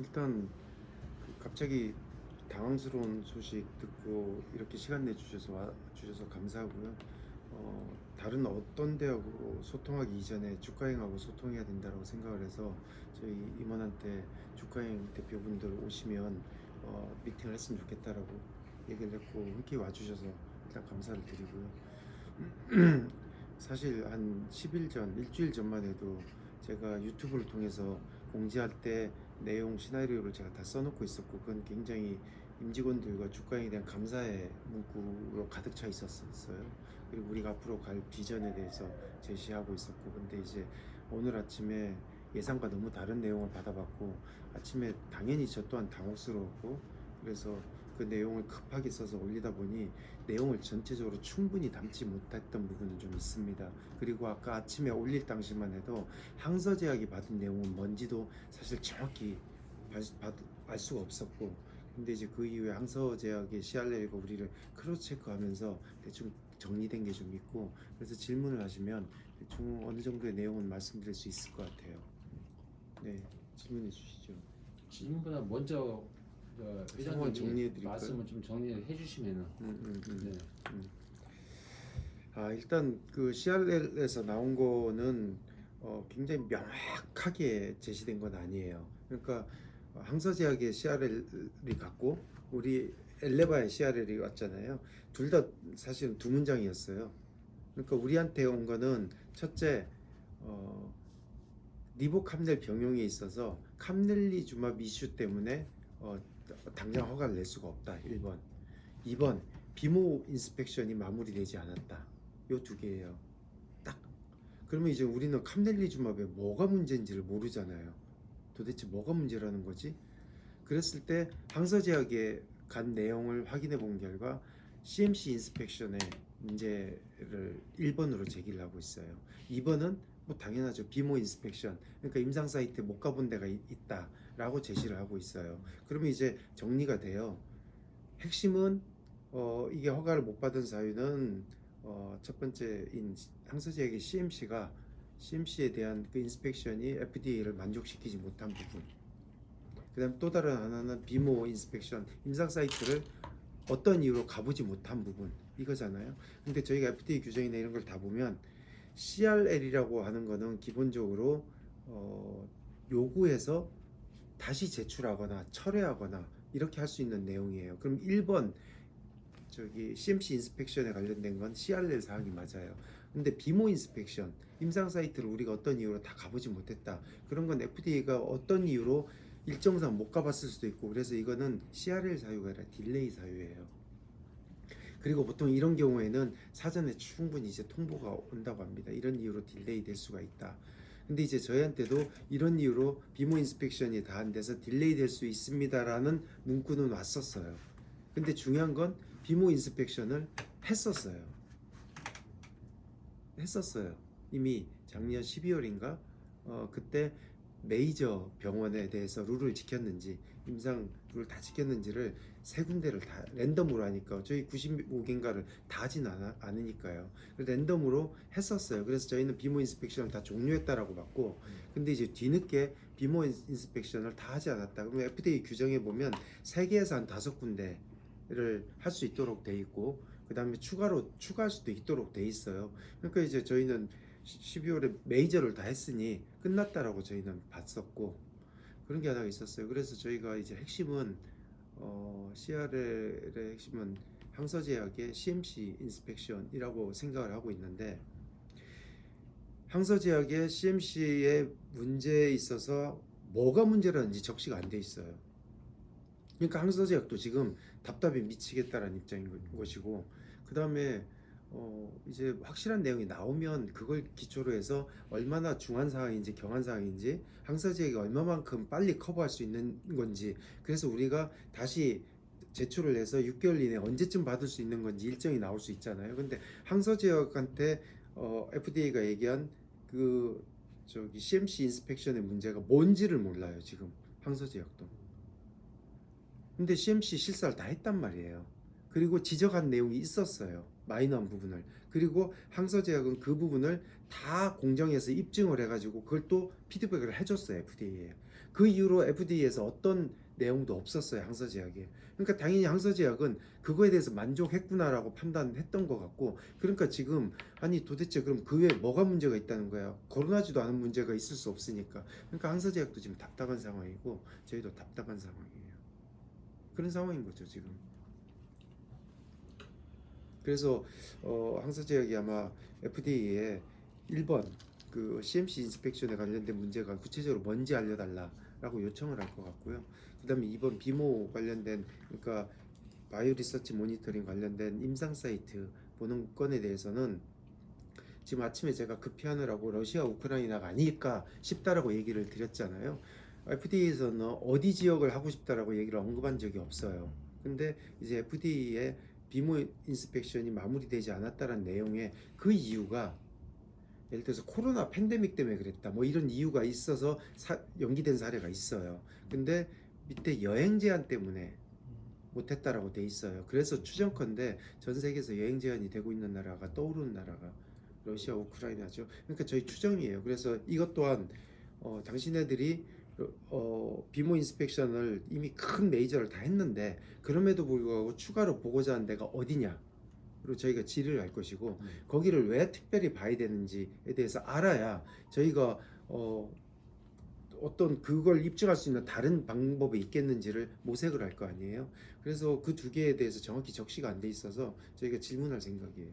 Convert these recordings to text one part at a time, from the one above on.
일단 갑자기 당황스러운 소식 듣고 이렇게 시간 내주셔서 감사하고요. 다른 어떤 대하고 소통하기 이전에 주가행하고 소통해야 된다고 생각을 해서 저희 임원한테 주가행 대표분들 오시면 미팅을 했으면 좋겠다라고 얘기를 했고 흔쾌히 와주셔서 일단 감사를 드리고요. 사실 한 10일 전, 일주일 전만 해도 제가 유튜브를 통해서 공지할 때 내용 시나리오를 제가 다 써놓고 있었고 그건 굉장히 임직원들과 주가에 대한 감사의 문구로 가득 차 있었어요. 그리고 우리가 앞으로 갈 비전에 대해서 제시하고 있었고, 근데 이제 오늘 아침에 예상과 너무 다른 내용을 받아봤고 아침에 당연히 저 또한 당혹스러웠고, 그래서 그 내용을 급하게 써서 올리다 보니 내용을 전체적으로 충분히 담지 못했던 부분은 좀 있습니다. 그리고 아까 아침에 올릴 당시만 해도 항서제약이 받은 내용은 뭔지도 사실 정확히 알 수가 없었고, 근데 이제 그 이후에 항서제약의 CRL과 우리를 크로스 체크하면서 대충 정리된 게 좀 있고, 그래서 질문을 하시면 대충 어느 정도의 내용은 말씀드릴 수 있을 것 같아요. 네, 질문해 주시죠. 질문보다 먼저 상황 회장님이 정리해 드릴까요? 말씀을 좀 정리해 주시면은. 네. 일단 그 CRL에서 나온 거는 굉장히 명확하게 제시된 건 아니에요. 그러니까 항서제약의 CRL이 같고 우리 엘레바의 CRL이 왔잖아요. 둘 다 사실은 두 문장이었어요. 그러니까 우리한테 온 거는 첫째, 어, 리보캄넬 병용에 있어서 캄넬리주맙 이슈 때문에 당장 허가를 낼 수가 없다. 1번. 2번, 비모 인스펙션이 마무리되지 않았다. 요 두 개예요. 딱. 그러면 이제 우리는 캄넬리주맙에 뭐가 문제인지를 모르잖아요. 도대체 뭐가 문제라는 거지? 그랬을 때 항서제약에 간 내용을 확인해 본 결과 CMC 인스펙션의 문제를 1번으로 제기를 하고 있어요. 2번은 뭐 당연하죠. 비모 인스펙션. 그러니까 임상 사이트에 못 가본 데가 있다라고 제시를 하고 있어요. 그러면 이제 정리가 돼요. 핵심은 이게 허가를 못 받은 사유는 첫 번째인 항서제약의 CMC에 대한 그 인스펙션이 FDA를 만족시키지 못한 부분. 그다음 또 다른 하나는 비모 인스펙션, 임상 사이트를 어떤 이유로 가보지 못한 부분 이거잖아요. 근데 저희가 FDA 규정이나 이런 걸 다 보면 CRL이라고 하는 거는 기본적으로 요구해서 다시 제출하거나 철회하거나 이렇게 할 수 있는 내용이에요. 그럼 1번 저기 CMC 인스펙션에 관련된 건 CRL 사항이 맞아요. 근데 비모 인스펙션, 임상 사이트를 우리가 어떤 이유로 다 가보지 못했다. 그런 건 FDA가 어떤 이유로 일정상 못 가봤을 수도 있고, 그래서 이거는 CRL 사유가 아니라 딜레이 사유예요. 그리고 보통 이런 경우에는 사전에 충분히 이제 통보가 온다고 합니다. 이런 이유로 딜레이 될 수가 있다. 근데 이제 저희한테도 이런 이유로 비모 인스펙션이 다 안 돼서 딜레이 될 수 있습니다라는 문구는 왔었어요. 근데 중요한 건 비모 인스펙션을 했었어요. 이미 작년 12월인가 그때 메이저 병원에 대해서 룰을 지켰는지, 임상 룰 다 지켰는지를 세 군데를 다 랜덤으로 하니까 저희 95개인가를 다 하진 않으니까요. 랜덤으로 했었어요. 그래서 저희는 비모 인스펙션을 다 종료했다라고 봤고, 근데 이제 뒤늦게 비모 인스펙션을 다 하지 않았다. 그러면 FDA 규정에 보면 3개에서 한 5군데를 할 수 있도록 돼 있고, 그 다음에 추가할 수도 있도록 돼 있어요. 그러니까 이제 저희는 12월에 메이저를 다 했으니 끝났다라고 저희는 봤었고, 그런 게 하나 있었어요. 그래서 저희가 이제 핵심은 CRL의 핵심은 항서제약의 CMC 인스펙션이라고 생각을 하고 있는데, 항서제약의 CMC의 문제에 있어서 뭐가 문제라는지 적시가 안 돼 있어요. 그러니까 항서제약도 지금 답답해 미치겠다라는 입장인 것이고, 그 다음에 이제 확실한 내용이 나오면 그걸 기초로 해서 얼마나 중한 사항인지 경한 사항인지 항서제약이 얼마만큼 빨리 커버할 수 있는 건지, 그래서 우리가 다시 제출을 해서 6개월 이내 언제쯤 받을 수 있는 건지 일정이 나올 수 있잖아요. 근데 항서제약한테 FDA가 얘기한 그 저기 CMC 인스펙션의 문제가 뭔지를 몰라요 지금 항서제약도. 근데 CMC 실사를 다 했단 말이에요. 그리고 지적한 내용이 있었어요. 마이너한 부분을. 그리고 항서제약은 그 부분을 다 공정해서 입증을 해가지고 그걸 또 피드백을 해줬어요, FDA에. 그 이후로 FDA에서 어떤 내용도 없었어요, 항서제약에. 그러니까 당연히 항서제약은 그거에 대해서 만족했구나라고 판단했던 것 같고, 그러니까 지금 아니 도대체 그럼 그 외에 뭐가 문제가 있다는 거야? 거론하지도 않은 문제가 있을 수 없으니까. 그러니까 항서제약도 지금 답답한 상황이고 저희도 답답한 상황이에요. 그런 상황인 거죠 지금. 그래서 항서제약이 아마 FDA에 1번 그 CMC 인스펙션에 관련된 문제가 구체적으로 뭔지 알려달라라고 요청을 할 것 같고요. 그다음에 2번 비모 관련된, 그러니까 바이오 리서치 모니터링 관련된 임상 사이트 보는 건에 대해서는 지금 아침에 제가 급히 하느라고 러시아 우크라이나가 아닐까 싶다라고 얘기를 드렸잖아요. FDA에서는 어디 지역을 하고 싶다라고 얘기를 언급한 적이 없어요. 근데 이제 FDA의 비모 인스펙션이 마무리되지 않았다는 내용의 그 이유가 예를 들어서 코로나 팬데믹 때문에 그랬다 뭐 이런 이유가 있어서 연기된 사례가 있어요. 근데 밑에 여행 제한 때문에 못했다라고 돼 있어요. 그래서 추정컨대 전 세계에서 여행 제한이 되고 있는 나라가 떠오르는 나라가 러시아, 우크라이나죠. 그러니까 저희 추정이에요. 그래서 이것 또한 당신네들이 비모 인스펙션을 이미 큰 메이저를 다 했는데 그럼에도 불구하고 추가로 보고자 하는 데가 어디냐? 그리고 저희가 질의를 할 것이고 거기를 왜 특별히 봐야 되는지에 대해서 알아야 저희가 어떤 그걸 입증할 수 있는 다른 방법이 있겠는지를 모색을 할 거 아니에요. 그래서 그 두 개에 대해서 정확히 적시가 안 돼 있어서 저희가 질문할 생각이에요.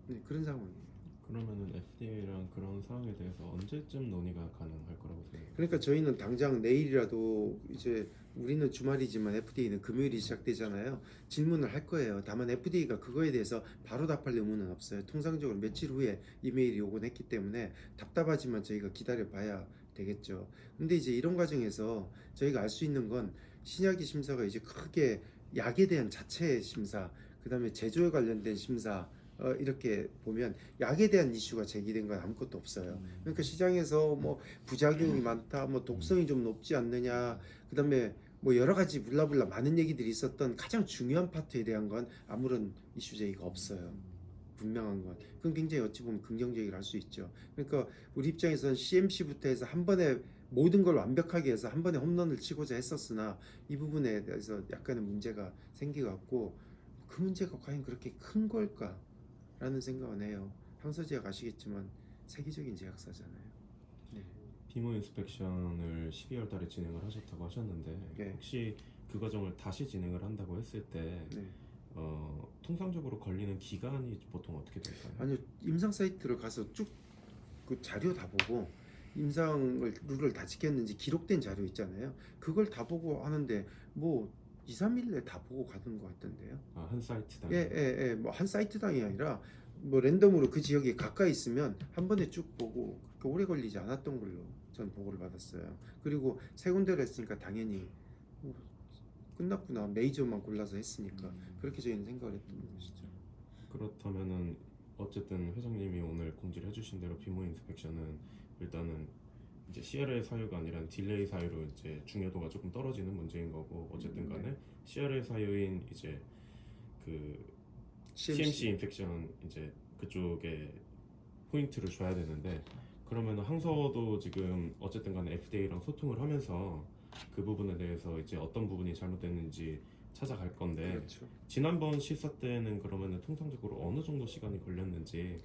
네, 그런 상황이에요. 그러면은 FDA랑 그런 사항에 대해서 언제쯤 논의가 가능할 거라고 생각해요? 그러니까 저희는 당장 내일이라도 이제 우리는 주말이지만 FDA는 금요일이 시작되잖아요. 질문을 할 거예요. 다만 FDA가 그거에 대해서 바로 답할 의무는 없어요. 통상적으로 며칠 후에 이메일이 오곤 했기 때문에 답답하지만 저희가 기다려 봐야 되겠죠. 근데 이제 이런 과정에서 저희가 알 수 있는 건 신약의 심사가 이제 크게 약에 대한 자체 심사, 그다음에 제조에 관련된 심사 이렇게 보면 약에 대한 이슈가 제기된 건 아무것도 없어요. 그러니까 시장에서 뭐 부작용이 많다, 뭐 독성이 좀 높지 않느냐, 그다음에 뭐 여러 가지 블라블라 많은 얘기들이 있었던 가장 중요한 파트에 대한 건 아무런 이슈 제기가 없어요. 분명한 건. 그건 굉장히 어찌 보면 긍정적이라 할 수 있죠. 그러니까 우리 입장에서는 CMC부터 해서 한 번에 모든 걸 완벽하게 해서 한 번에 홈런을 치고자 했었으나 이 부분에 대해서 약간의 문제가 생겨갖고 그 문제가 과연 그렇게 큰 걸까? 라는 생각은 해요. 항서제약 아시겠지만 세계적인 제약사잖아요. 네. 비모 인스펙션을 12월 달에 진행을 하셨다고 하셨는데 네. 혹시 그 과정을 다시 진행을 한다고 했을 때 네. 통상적으로 걸리는 기간이 보통 어떻게 될까요? 아니요, 임상 사이트를 가서 쭉 그 자료 다 보고 임상을 룰을 다 지켰는지 기록된 자료 있잖아요. 그걸 다 보고 하는데 뭐 2, 3일 내에 다 보고 가는 것 같던데요. 아, 한 사이트당. 예. 뭐 한 사이트당이 아니라 뭐 랜덤으로 그 지역에 가까이 있으면 한 번에 쭉 보고 그렇게 오래 걸리지 않았던 걸로 전 보고를 받았어요. 그리고 세 군데를 했으니까 당연히 뭐 끝났구나, 메이저만 골라서 했으니까 그렇게 저희는 생각을 했던 것이죠. 그렇다면은 어쨌든 회장님이 오늘 공지를 해주신 대로 비모 인스펙션은 일단은 이제 CRL 사유가 아니라 딜레이 사유로 이제 중요도가 조금 떨어지는 문제인 거고 어쨌든 간에 CRL 사유인 이제 그 CMC 인펙션 이제 그쪽에 포인트를 줘야 되는데 그러면 항서도 지금 어쨌든 간에 FDA랑 소통을 하면서 그 부분에 대해서 이제 어떤 부분이 잘못됐는지 찾아갈 건데 그렇죠. 지난번 실사 때는 그러면은 통상적으로 어느 정도 시간이 걸렸는지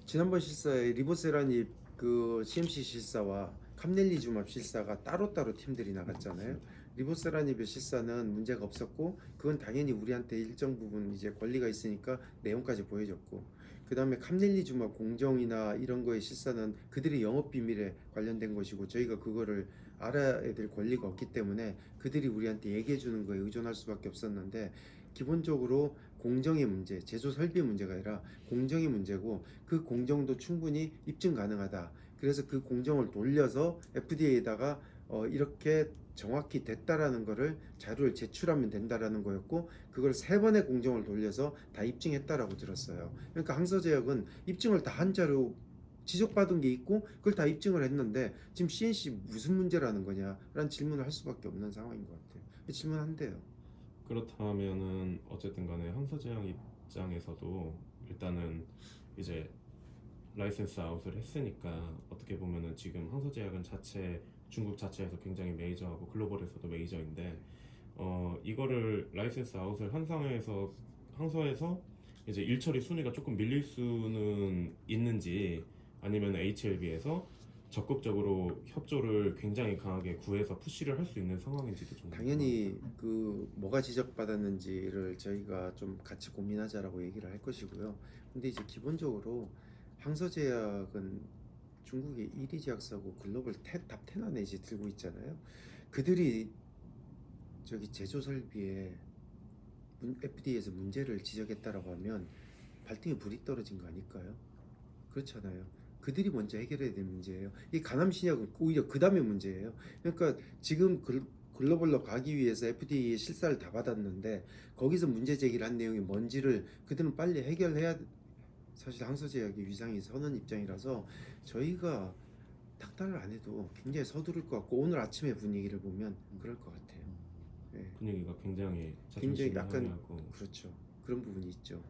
지난번 실사에 리보세라닙 그 CMC 실사와 캄넬리주맙 실사가 따로따로 팀들이 나갔잖아요. 리보세라닙의 실사는 문제가 없었고 그건 당연히 우리한테 일정 부분 이제 권리가 있으니까 내용까지 보여줬고 그 다음에 캄넬리주맙 공정이나 이런 거의 실사는 그들의 영업 비밀에 관련된 것이고 저희가 그거를 알아야 될 권리가 없기 때문에 그들이 우리한테 얘기해 주는 거에 의존할 수밖에 없었는데 기본적으로 공정의 문제, 제조 설비 문제가 아니라 공정의 문제고 그 공정도 충분히 입증 가능하다. 그래서 그 공정을 돌려서 FDA에다가 이렇게 정확히 됐다라는 거를 자료를 제출하면 된다라는 거였고 그걸 세 번의 공정을 돌려서 다 입증했다라고 들었어요. 그러니까 항서제약은 입증을 다 한 자료 지적받은 게 있고 그걸 다 입증을 했는데 지금 CNC 무슨 문제라는 거냐라는 질문을 할 수밖에 없는 상황인 것 같아요. 질문한대요. 그렇다면은 어쨌든 간에 항서제약 입장에서도 일단은 이제 라이센스 아웃을 했으니까 어떻게 보면은 지금 항서제약은 자체 중국 자체에서 굉장히 메이저하고 글로벌에서도 메이저인데 이거를 라이센스 아웃을 한 상황에서 이제 일처리 순위가 조금 밀릴 수는 있는지 아니면 HLB에서 적극적으로 협조를 굉장히 강하게 구해서 푸시를 할 수 있는 상황인지도 좀 당연히 그 뭐가 지적받았는지를 저희가 좀 같이 고민하자라고 얘기를 할 것이고요. 근데 이제 기본적으로 항서제약은 중국의 1위 제약사고 글로벌 탑 10 안에 이제 들고 있잖아요. 그들이 저기 제조 설비에 FDA에서 문제를 지적했다라고 하면 발등에 불이 떨어진 거 아닐까요? 그렇잖아요. 그들이 먼저 해결해야 될 문제예요. 이 간암 신약은 오히려 그 다음에 문제예요. 그러니까 지금 글로벌로 가기 위해서 FDA의 실사를 다 받았는데 거기서 문제 제기를 한 내용이 뭔지를 그들은 빨리 해결해야. 사실 항서제약이 위상이 서는 입장이라서 저희가 닥달을 안 해도 굉장히 서두를 것 같고 오늘 아침의 분위기를 보면 그럴 것 같아요. 예. 분위기가 굉장히 굉장히 자존심이 약간 상하고 그렇죠. 그런 부분이 있죠.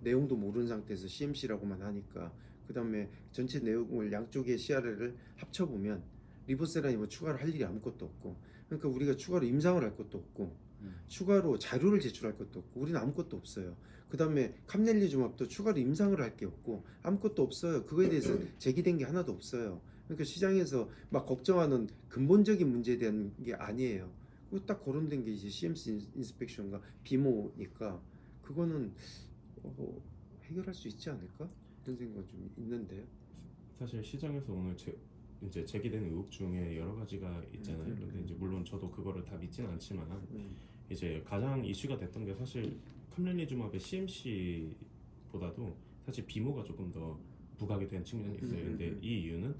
내용도 모르는 상태에서 CMC라고만 하니까 그 다음에 전체 내용을 양쪽의 CRL을 합쳐보면 리보세라니 뭐 추가로 할 일이 아무것도 없고 그러니까 우리가 추가로 임상을 할 것도 없고 추가로 자료를 제출할 것도 없고 우리는 아무것도 없어요. 그 다음에 캄넬리주맙도 추가로 임상을 할 게 없고 아무것도 없어요. 그거에 대해서 제기된 게 하나도 없어요. 그러니까 시장에서 막 걱정하는 근본적인 문제에 대한 게 아니에요. 딱 거론된 게 이제 CMC 인스펙션과 비모니까 그거는 해결할 수 있지 않을까? 그런 생각이 좀 있는데요. 사실 시장에서 오늘 이제 제기된 의혹 중에 여러 가지가 있잖아요. 근데 이제 물론 저도 그거를 다 믿지는 않지만 이제 가장 이슈가 됐던 게 사실 캄렐리주맙의 CMC보다도 사실 비모가 조금 더 부각이 된 측면이 있어요. 근데 이 이유는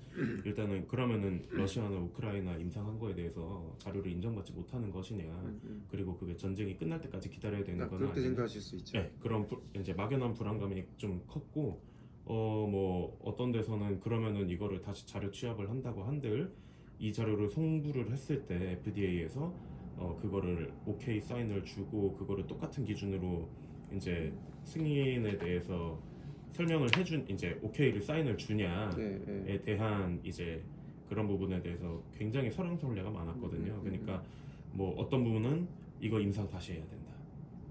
일단은 그러면은 러시아나 우크라이나 임상한 거에 대해서 자료를 인정받지 못하는 것이냐, 그리고 그게 전쟁이 끝날 때까지 기다려야 되는 거나 그렇게 아니면 생각하실 수 있죠. 네, 그런 이제 막연한 불안감이 좀 컸고 뭐 어떤 데서는 그러면은 이거를 다시 자료 취합을 한다고 한들 이 자료를 송부를 했을 때 FDA에서 그거를 오케이 사인을 주고 그거를 똑같은 기준으로 이제 승인에 대해서 설명을 해준 이제 오케이를 사인을 주냐에 대한 이제 그런 부분에 대해서 굉장히 설왕설래가 많았거든요. 그러니까 뭐 어떤 부분은 이거 임상 다시 해야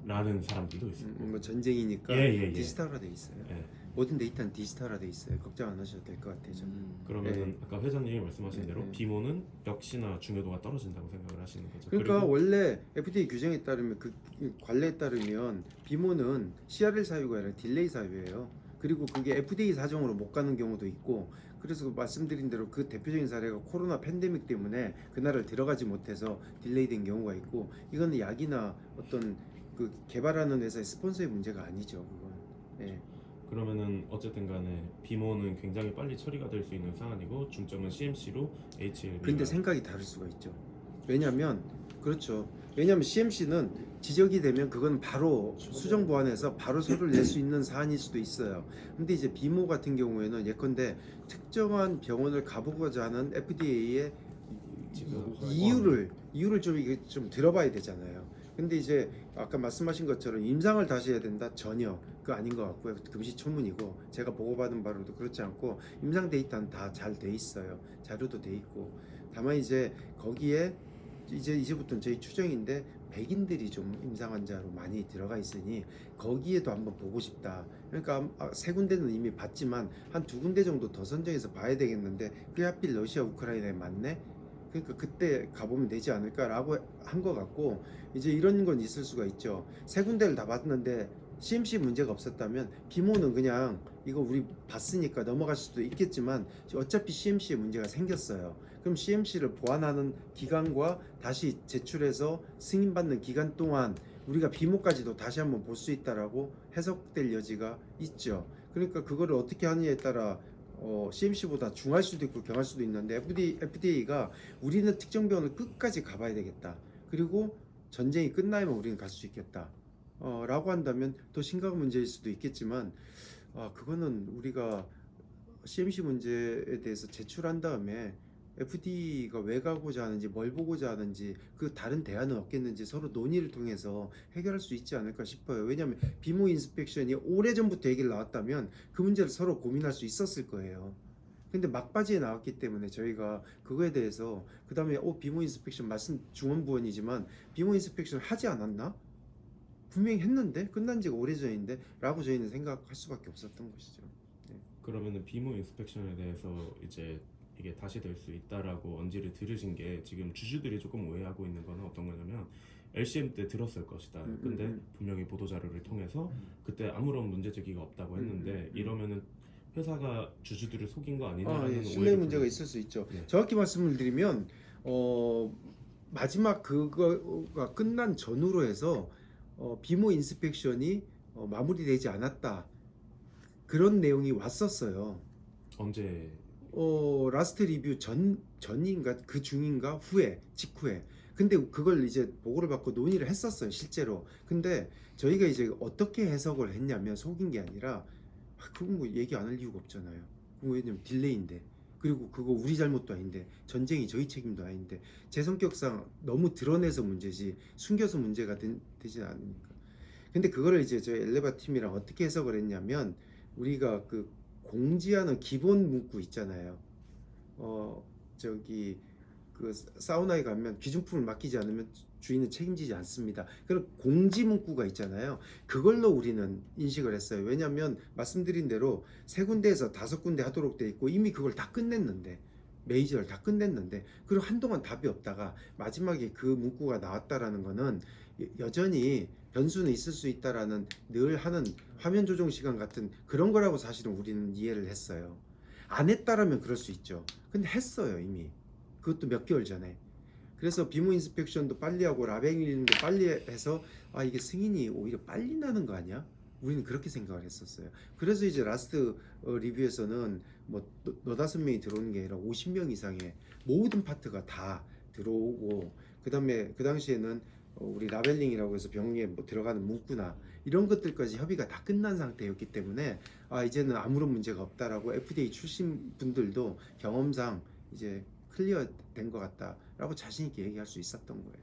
된다라는 사람들도 있었고 뭐 전쟁이니까 예. 디지털화 돼 있어요. 예. 모든 데이터는 디지털화 돼 있어요. 걱정 안 하셔도 될 것 같아요. 저는. 그러면은 아까 회장님이 말씀하신 대로 네. 비모는 역시나 중요도가 떨어진다고 생각을 하시는 거죠. 그러니까 그리고 원래 FDA 규정에 따르면 그 관례에 따르면 비모는 CRL 사유가 아니라 딜레이 사유예요. 그리고 그게 FDA 사정으로 못 가는 경우도 있고 그래서 말씀드린 대로 그 대표적인 사례가 코로나 팬데믹 때문에 그날을 들어가지 못해서 딜레이된 경우가 있고 이거는 약이나 어떤 그 개발하는 회사의 스폰서의 문제가 아니죠. 그건. 예. 그러면은 어쨌든 간에 비모는 굉장히 빨리 처리가 될 수 있는 사안이고 중점은 CMC로 HLB. 근데 생각이 다를 수가 있죠. 왜냐면 그렇죠. 왜냐면 CMC는 지적이 되면 그건 바로 수정 보완해서 바로 서류를 낼 수 있는 사안일 수도 있어요. 근데 이제 비모 같은 경우에는 예컨대 특정한 병원을 가보고자 하는 FDA의 이유를 좀 이게 좀 들어봐야 되잖아요. 근데 이제 아까 말씀하신 것처럼 임상을 다시 해야 된다? 전혀 그거 아닌 것 같고요. 금시초문이고 제가 보고받은 바로도 그렇지 않고 임상 데이터는 다 잘 돼 있어요. 자료도 돼 있고 다만 이제 거기에 이제부터는 저희 추정인데 백인들이 좀 임상 환자로 많이 들어가 있으니 거기에도 한번 보고 싶다. 그러니까 세 군데는 이미 봤지만 한 두 군데 정도 더 선정해서 봐야 되겠는데 그게 하필 러시아 우크라이나에 맞네. 그러니까 그때 가보면 되지 않을까라고 한 것 같고 이제 이런 건 있을 수가 있죠. 세 군데를 다 봤는데 CMC 문제가 없었다면 비모는 그냥 이거 우리 봤으니까 넘어갈 수도 있겠지만 어차피 CMC에 문제가 생겼어요. 그럼 CMC를 보완하는 기간과 다시 제출해서 승인받는 기간 동안 우리가 비모까지도 다시 한번 볼 수 있다라고 해석될 여지가 있죠. 그러니까 그거를 어떻게 하느냐에 따라 CMC보다 중할 수도 있고 경할 수도 있는데 FDA가 우리는 특정 병원을 끝까지 가봐야 되겠다. 그리고 전쟁이 끝나면 우리는 갈 수 있겠다. 라고 한다면 더 심각한 문제일 수도 있겠지만 그거는 우리가 CMC 문제에 대해서 제출한 다음에 FDA가 왜 가고자 하는지 뭘 보고자 하는지 그 다른 대안은 없겠는지 서로 논의를 통해서 해결할 수 있지 않을까 싶어요. 왜냐하면 비모 인스펙션이 오래전부터 얘기를 나왔다면 그 문제를 서로 고민할 수 있었을 거예요. 근데 막바지에 나왔기 때문에 저희가 그거에 대해서 그 다음에 비모 인스펙션 말씀 중원부원이지만 비모 인스펙션 하지 않았나? 분명히 했는데 끝난 지가 오래전인데 라고 저희는 생각할 수밖에 없었던 것이죠. 네. 그러면은 비모 인스펙션에 대해서 이제 이게 다시 될 수 있다라고 언지를 들으신 게 지금 주주들이 조금 오해하고 있는 거는 어떤 거냐면 LCM 때 들었을 것이다. 근데 분명히 보도 자료를 통해서 그때 아무런 문제 제기가 없다고 했는데 이러면은 회사가 주주들을 속인 거 아니냐라는 예, 신뢰 오해를 문제가 불러- 있을 수 있죠. 네. 정확히 말씀을 드리면 마지막 그거가 끝난 전후로 해서 비모 인스펙션이 마무리되지 않았다. 그런 내용이 왔었어요. 언제 라스트 리뷰 전인가 그 중인가 후에 직후에. 근데 그걸 이제 보고를 받고 논의를 했었어요, 실제로. 근데 저희가 이제 어떻게 해석을 했냐면 속인 게 아니라 그건 뭐 얘기 안 할 이유가 없잖아요. 그거 왜냐면 딜레이인데. 그리고 그거 우리 잘못도 아닌데 전쟁이 저희 책임도 아닌데 제 성격상 너무 드러내서 문제지 숨겨서 문제가 되지 않으니까. 근데 그거를 이제 저희 엘레바 팀이랑 어떻게 해석을 했냐면 우리가 그 공지하는 기본 문구 있잖아요. 저기 그 사우나에 가면 귀중품을 맡기지 않으면 주인은 책임지지 않습니다. 그런 공지 문구가 있잖아요. 그걸로 우리는 인식을 했어요. 왜냐하면 말씀드린 대로 세 군데에서 다섯 군데 하도록 돼 있고 이미 그걸 다 끝냈는데 메이저를 다 끝냈는데 그리고 한동안 답이 없다가 마지막에 그 문구가 나왔다라는 거는 여전히 변수는 있을 수 있다라는 늘 하는 화면 조정 시간 같은 그런 거라고 사실은 우리는 이해를 했어요. 안 했다라면 그럴 수 있죠. 근데 했어요 이미. 그것도 몇 개월 전에. 그래서 비모 인스펙션도 빨리 하고 라벨링도 빨리 해서 이게 승인이 오히려 빨리 나는 거 아니야? 우리는 그렇게 생각을 했었어요. 그래서 이제 라스트 리뷰에서는 뭐 너다섯 명이 들어오는 게 아니라 50명 이상의 모든 파트가 다 들어오고 그다음에 그 당시에는 우리 라벨링이라고 해서 병리에 뭐 들어가는 문구나 이런 것들까지 협의가 다 끝난 상태였기 때문에 이제는 아무런 문제가 없다라고 FDA 출신 분들도 경험상 이제 클리어 된 것 같다라고 자신 있게 얘기할 수 있었던 거예요.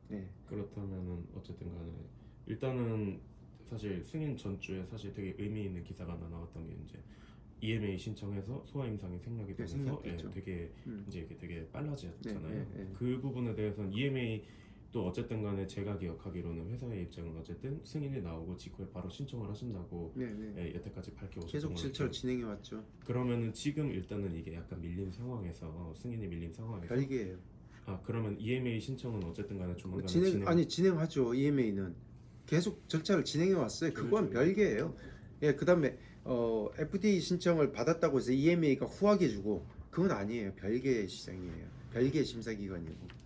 네. 그렇다면은 어쨌든 간에 일단은 사실 승인 전주에 사실 되게 의미 있는 기사가 하나 나왔던 게 이제 EMA 신청해서 소아 임상이 생략이 네, 되면서 생략됐죠. 되게 이제 이게 되게 빨라졌잖아요. 네, 네, 네. 그 부분에 대해서는 EMA 또 어쨌든 간에 제가 기억하기로는 회사의 입장은 어쨌든 승인이 나오고 직후에 바로 신청을 하신다고 네, 네. 여태까지 밝혀오셨던 계속 것 질처를 같아요. 진행해 왔죠. 그러면은 지금 일단은 이게 약간 밀린 상황에서 승인이 밀린 상황에서 별개예요. 그러면 EMA 신청은 어쨌든 간에 조만간에 진행하죠. EMA는 계속 절차를 진행해 왔어요. 그건 그렇죠. 별개예요. 예, 그다음에 FDA 신청을 받았다고 해서 EMA가 후하게 주고 그건 아니에요. 별개의 시장이에요. 별개의 심사 기관이고.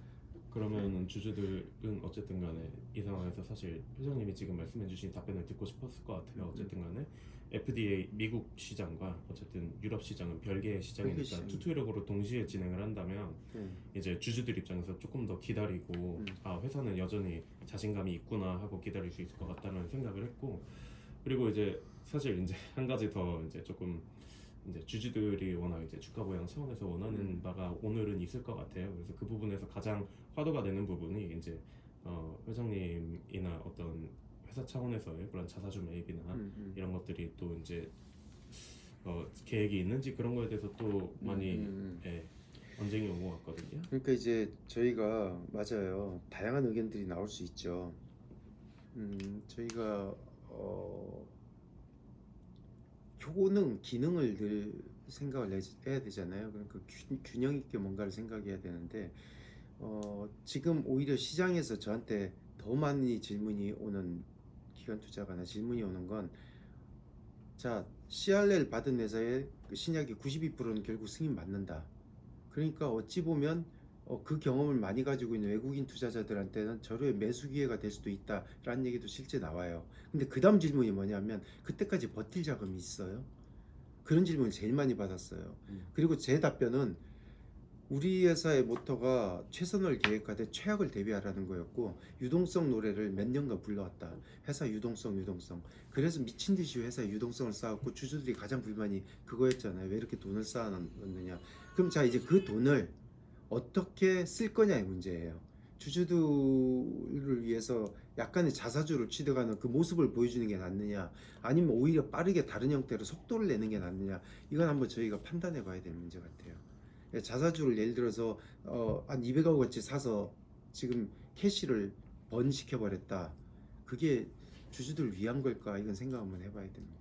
그러면 주주들은 어쨌든 간에 이 상황에서 사실 회장님이 지금 말씀해주신 답변을 듣고 싶었을 것 같아요. 어쨌든 간에 FDA 미국 시장과 어쨌든 유럽 시장은 별개의 시장이니까 시장이죠. 투투력으로 동시에 진행을 한다면 네. 이제 주주들 입장에서 조금 더 기다리고 회사는 여전히 자신감이 있구나 하고 기다릴 수 있을 것 같다는 생각을 했고 그리고 이제 사실 이제 한 가지 더 이제 조금 이제 주주들이 워낙 이제 주가 보양 차원에서 원하는 바가 오늘은 있을 것 같아요. 그래서 그 부분에서 가장 화두가 되는 부분이 이제 회장님이나 어떤 회사 차원에서의 그런 자사주 매입이나 이런 것들이 또 이제 계획이 있는지 그런 거에 대해서 또 많이 언쟁이 온 것 같거든요. 그러니까 이제 저희가 맞아요. 다양한 의견들이 나올 수 있죠. 저희가 효능, 기능을 늘 생각을 해야 되잖아요. 그러니까 균형 있게 뭔가를 생각해야 되는데 지금 오히려 시장에서 저한테 더 많이 질문이 오는 기관 투자가나 질문이 오는 건 자, CRL 받은 회사의 그 신약의 92%는 결국 승인 받는다. 그러니까 어찌 보면 그 경험을 많이 가지고 있는 외국인 투자자들한테는 절호의 매수 기회가 될 수도 있다라는 얘기도 실제 나와요. 근데 그 다음 질문이 뭐냐면 그때까지 버틸 자금이 있어요? 그런 질문을 제일 많이 받았어요. 그리고 제 답변은 우리 회사의 모토가 최선을 계획하되 최악을 대비하라는 거였고 유동성 노래를 몇 년간 불러왔다. 회사 유동성. 그래서 미친 듯이 회사 유동성을 쌓았고 주주들이 가장 불만이 그거였잖아요. 왜 이렇게 돈을 쌓아놨느냐. 그럼 자 이제 그 돈을 어떻게 쓸 거냐의 문제예요. 주주들을 위해서 약간의 자사주를 취득하는 그 모습을 보여주는 게 낫느냐, 아니면 오히려 빠르게 다른 형태로 속도를 내는 게 낫느냐, 이건 한번 저희가 판단해 봐야 될 문제 같아요. 예, 자사주를 예를 들어서 한 200억 원치 사서 지금 캐시를 번식해 버렸다. 그게 주주들 위한 걸까? 이건 생각 한번 해봐야 됩니다.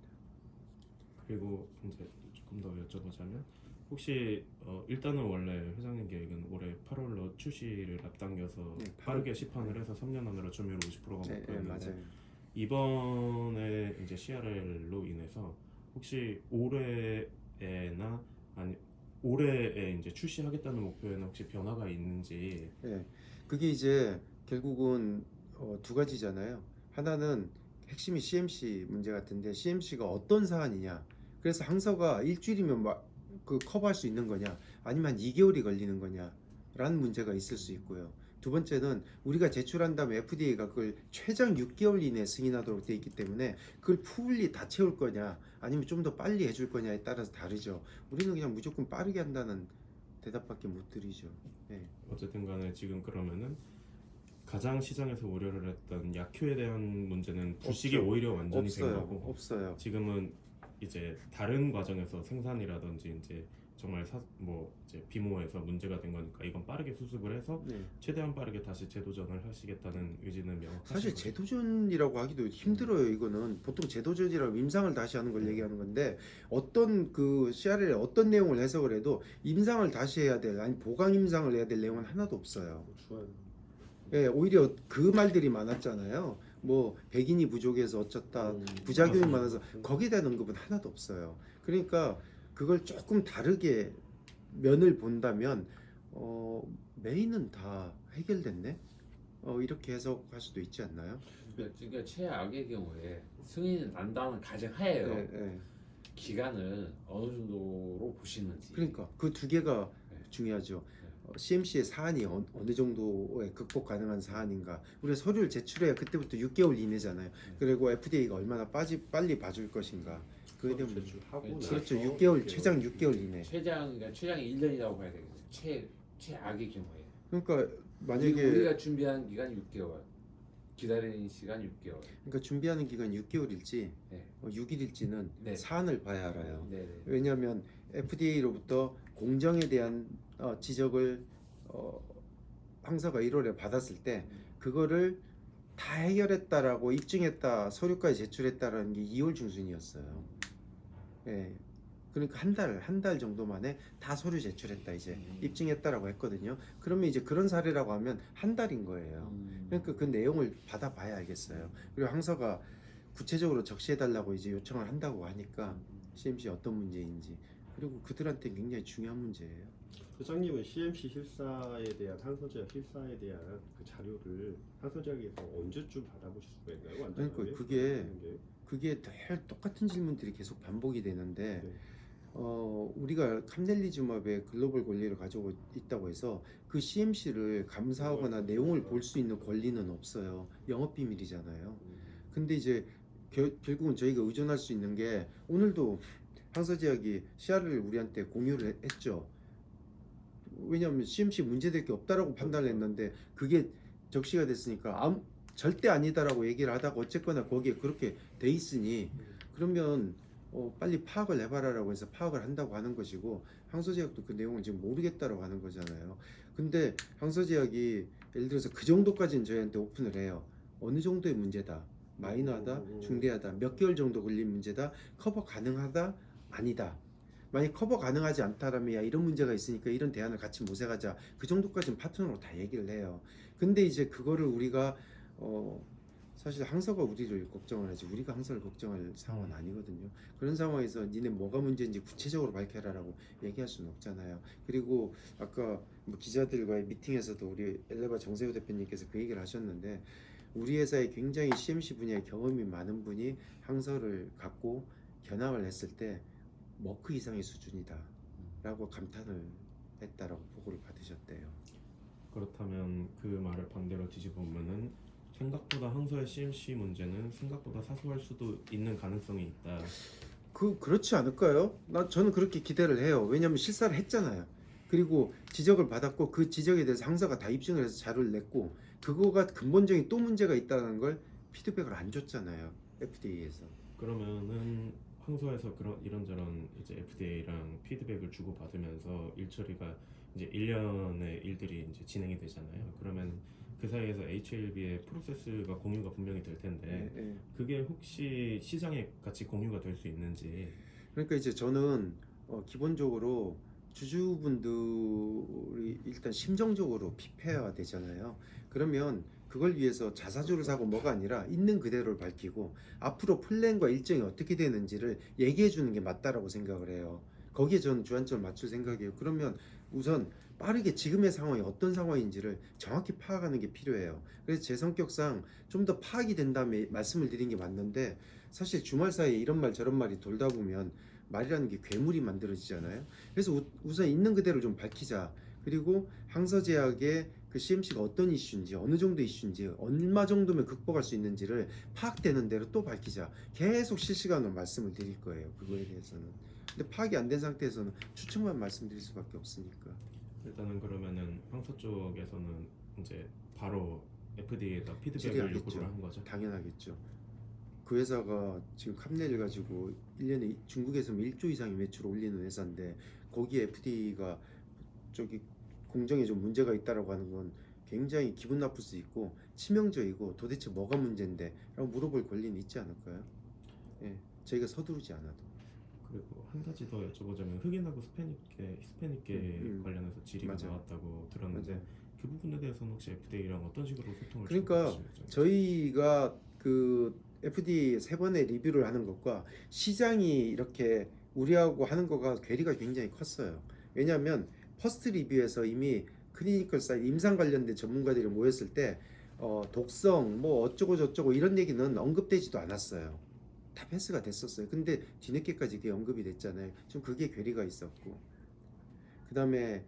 그리고 이제 조금 더 여쭤보자면 혹시 일단은 원래 회장님 계획은 올해 8월로 출시를 앞당겨서 네, 빠르게 시판을 해서 3년 안으로 점유율 50%가 네, 네, 목표였는데 맞아요. 이번에 이제 CRL로 인해서 혹시 올해에나 아니 올해에 이제 출시하겠다는 목표에는 혹시 변화가 있는지. 예, 그게 이제 결국은 두 가지잖아요. 하나는 핵심이 CMC 문제 같은데 CMC가 어떤 사안이냐. 그래서 항서가 일주일이면 그 커버할 수 있는 거냐, 아니면 한 2개월이 걸리는 거냐라는 문제가 있을 수 있고요. 두 번째는 우리가 제출한 다음에 FDA가 그걸 최장 6개월 이내에 승인하도록 돼 있기 때문에 그걸 풀리 다 채울 거냐, 아니면 좀 더 빨리 해줄 거냐에 따라서 다르죠. 우리는 그냥 무조건 빠르게 한다는 대답밖에 못 드리죠. 예. 어쨌든 간에 지금 그러면은 가장 시장에서 우려를 했던 약효에 대한 문제는 불식이 없죠. 오히려 완전히 된 없어요. 거고 없어요. 지금은 이제 다른 과정에서 생산이라든지 이제 정말 뭐 이제 비모에서 문제가 된 거니까 이건 빠르게 수습을 해서 네. 최대한 빠르게 다시 재도전을 하시겠다는 의지는 명확하신 사실 거죠. 재도전이라고 하기도 힘들어요. 이거는 보통 재도전이라고 임상을 다시 하는 걸 얘기하는 건데, 어떤 그 CRL에 어떤 내용을 해석을 해도 임상을 다시 해야 될, 아니 보강 임상을 해야 될 내용은 하나도 없어요. 좋아요. 예, 오히려 그 말들이 많았잖아요. 뭐 백인이 부족해서 어쩌다, 부작용이 맞습니다. 많아서, 거기에 대한 언급은 하나도 없어요. 그러니까 그걸 조금 다르게 면을 본다면 메인은 다 해결됐네. 이렇게 해석할 수도 있지 않나요? 그러니까 최악의 경우에 승인이 난다는 가정하에요. 네, 네. 기간을 어느 정도로 보시는지. 그러니까 그 두 개가 네. 중요하죠. CMC의 사안이 어느 정도의 극복 가능한 사안인가. 우리가 서류를 제출해야 그때부터 6개월 이내잖아요. 그리고 FDA가 얼마나 빨리 봐줄 것인가. 그에 대한 문제. 제출하고 그렇죠. 그렇죠. 나서 6개월, 최장 6개월 이내. 그러니까 최장이 1년이라고 봐야 되겠네요. 최악의 경우에. 그러니까 만약에 우리가 준비한 기간이 6개월, 기다리는 시간 6개월. 그러니까 준비하는 기간이 6개월일지 네. 6일일지는 네. 사안을 봐야 알아요. 네. 왜냐하면 FDA로부터 공정에 대한 지적을 항사가 1월에 받았을 때 그거를 다 해결했다라고 입증했다, 서류까지 제출했다라는 게 2월 중순이었어요. 예. 그러니까 한 달 정도 만에 다 서류 제출했다, 이제 입증했다라고 했거든요. 그러면 이제 그런 사례라고 하면 한 달인 거예요. 그러니까 그 내용을 받아봐야 알겠어요. 그리고 항사가 구체적으로 적시해달라고 이제 요청을 한다고 하니까 CMC 어떤 문제인지, 그리고 그들한테 굉장히 중요한 문제예요. 회장님은 CMC 실사에 대한 항서제약 실사에 대한 그 자료를 항서제약에서 언제쯤 받아보실 수가 있나요? 완전하게? 그러니까 그게 늘 똑같은 질문들이 계속 반복이 되는데, 네. 우리가 캄넬리즈맙의 글로벌 권리를 가지고 있다고 해서 그 CMC를 감사하거나 내용을 볼 수 있는 권리는 없어요. 영업 비밀이잖아요. 근데 이제 결국은 저희가 의존할 수 있는 게, 오늘도 항서제약이 CR을 우리한테 공유를 했죠. 왜냐하면 CMC 문제될 게 없다라고 판단을 했는데 그게 적시가 됐으니까 절대 아니다라고 얘기를 하다가 어쨌거나 거기에 그렇게 돼 있으니, 그러면 빨리 파악을 해봐라라고 해서 파악을 한다고 하는 것이고, 항서제약도 그 내용을 지금 모르겠다라고 하는 거잖아요. 근데 항서제약이 예를 들어서 그 정도까지는 저희한테 오픈을 해요. 어느 정도의 문제다, 마이너하다, 중대하다, 몇 개월 정도 걸린 문제다, 커버 가능하다, 아니다. 만약 커버 가능하지 않다라면 야, 이런 문제가 있으니까 이런 대안을 같이 모색하자, 그 정도까지는 파트너로 다 얘기를 해요. 근데 이제 그거를 우리가 사실 항서가 우리를 걱정을 하지 우리가 항서를 걱정할 상황은 아니거든요. 그런 상황에서 니네 뭐가 문제인지 구체적으로 밝혀라라고 얘기할 수는 없잖아요. 그리고 아까 뭐 기자들과의 미팅에서도 우리 엘레바 정세호 대표님께서 그 얘기를 하셨는데, 우리 회사에 굉장히 CMC 분야에 경험이 많은 분이 항서를 갖고 견학을 했을 때 머크 이상의 수준이다 라고 감탄을 했다라고 보고를 받으셨대요. 그렇다면 그 말을 반대로 뒤집어 보면은 생각보다 항서의 CMC 문제는 생각보다 사소할 수도 있는 가능성이 있다. 그렇지 않을까요? 저는 그렇게 기대를 해요. 왜냐하면 실사를 했잖아요. 그리고 지적을 받았고 그 지적에 대해서 항사가 다 입증을 해서 자료를 냈고 그거가 근본적인 또 문제가 있다는 걸 피드백을 안 줬잖아요. FDA에서. 그러면은 항소에서 그런 이런저런 이제 FDA랑 피드백을 주고 받으면서 일 처리가 이제 1년의 일들이 이제 진행이 되잖아요. 그러면 그 사이에서 HLB의 프로세스가 공유가 분명히 될 텐데 예, 예. 그게 혹시 시장에 같이 공유가 될 수 있는지. 그러니까 이제 저는 기본적으로 주주분들이 일단 심정적으로 피폐해야 되잖아요. 그러면 그걸 위해서 자사주를 사고 뭐가 아니라 있는 그대로를 밝히고 앞으로 플랜과 일정이 어떻게 되는지를 얘기해 주는 게 맞다라고 생각을 해요. 거기에 저는 주안점을 맞출 생각이에요. 그러면 우선 빠르게 지금의 상황이 어떤 상황인지를 정확히 파악하는 게 필요해요. 그래서 제 성격상 좀 더 파악이 된 다음에 말씀을 드린 게 맞는데 사실 주말 사이에 이런 말 저런 말이 돌다 보면 말이라는 게 괴물이 만들어지잖아요. 그래서 우선 있는 그대로 좀 밝히자. 그리고 항서제약의 그 CMC가 어떤 이슈인지 어느 정도 이슈인지 얼마 정도면 극복할 수 있는지를 파악되는 대로 또 밝히자. 계속 실시간으로 말씀을 드릴 거예요. 그거에 대해서는. 근데 파악이 안 된 상태에서는 추측만 말씀드릴 수밖에 없으니까. 일단은 그러면은 항소 쪽에서는 이제 바로 FDA에다 피드백을 질의하겠죠. 요구를 한 거죠. 당연하겠죠. 그 회사가 지금 캅넬 가지고 1년에 중국에서 1조 이상의 매출을 올리는 회사인데 거기에 FDA가 저기 공정에 좀 문제가 있다라고 하는 건 굉장히 기분 나쁠 수 있고 치명적이고 도대체 뭐가 문제인데 라고 물어볼 권리는 있지 않을까요? 예, 저희가 서두르지 않아도. 그리고 한 가지 더 여쭤보자면 흑인하고 스페닉계 관련해서 질의가 맞아요. 나왔다고 들었는데 맞아요. 그 부분에 대해서는 혹시 FDA랑 어떤 식으로 소통을 그러니까 주고받으실 예정이세요? 저희가 그 FDA 세 번의 리뷰를 하는 것과 시장이 이렇게 우리하고 하는 거가 괴리가 굉장히 컸어요. 왜냐하면 퍼스트 리뷰에서 이미 클리니컬 사이트 임상 관련된 전문가들이 모였을 때 독성 뭐 어쩌고 저쩌고 이런 얘기는 언급되지도 않았어요. 다 패스가 됐었어요. 근데 뒤늦게까지 그게 언급이 됐잖아요. 좀 그게 괴리가 있었고 그 다음에